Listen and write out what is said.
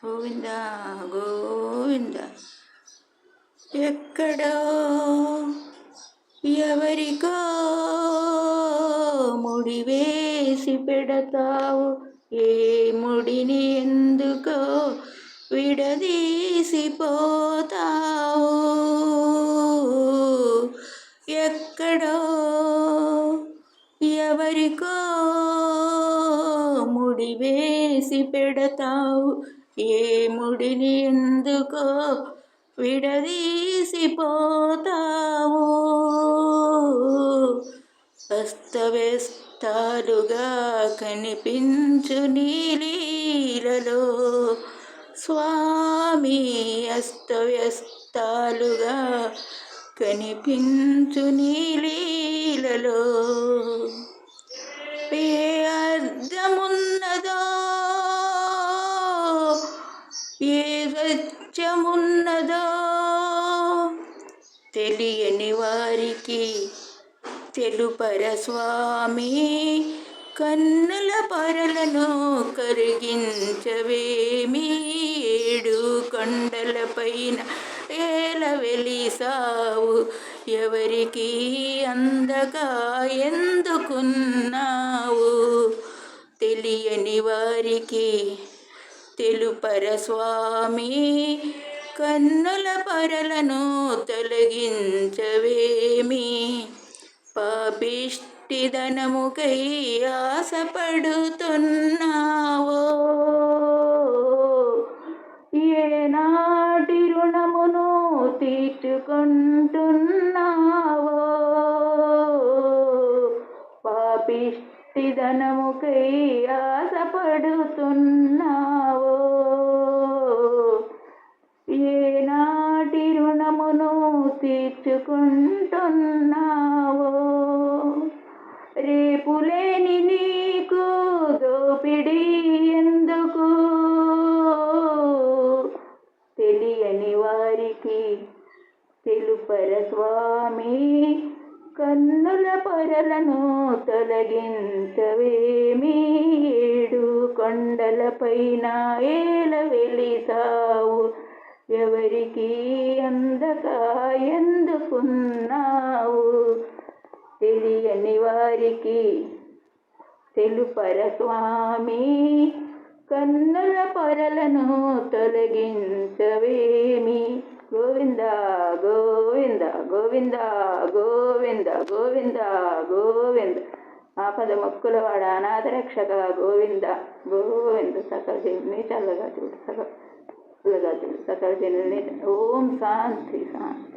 గోవింద గోవింద. ఎక్కడో ఎవరికో ముడివేసి పెడతావు, ఏ ముడిని ఎందుకో విడదీసిపోతావు. ఎక్కడో ఎవరికో ముడివేసి పెడతావు, ఏ ముడిని ఎందుకో విడదీసిపోతావు. అస్తవ్యస్తాలుగా కనిపించు నీలీలలో స్వామి, అస్తవ్యస్తాలుగా కనిపించు నీలీలలో ఏ అర్థమున్నదో, ఏ సత్యమున్నదో తెలియని వారికి తెలుపర స్వామి. కన్నుల పొరలను కరిగించవేమి, ఏడు కొండలపైన ఏల వెలిసావు, ఎవరికి అందక ఎందుకున్నావు. తెలియని వారికి తెలుపర స్వామి, కన్నుల పొరలను తొలగించవేమి. పాపిష్టిధనముకై ఆశపడుతున్నావో, ఏనాటి రుణమును తీర్చుకుంటున్నావో. పాపిష్టిధనముకై ఆశపడుతున్నావో, ఏనాటి రుణమును తీర్చుకుంటున్నావో. రేపులేని నీకు దోపిడీ ఎందుకు, తెలియని వారికి తెలుపర స్వామి. కన్నుల పొరలను తొలగించవేమి, ఏడు కొండలపైన ఏల వెలిసావు, ఎవరికి అందక ఎందుకున్నావు. తెలియని వారికి తెలుపర స్వామి, కన్నుల పొరలను తొలగించవేమి. గోవింద గోవింద గోవింద గోవింద గోవింద గోవింద. ఆపద మొక్కుల వాడ అనాథ రక్షక గోవింద గోవింద. సకల జనుల్ని చల్లగా చూడు, సకల జనుల్ని. ఓం శాంతి శాంతి.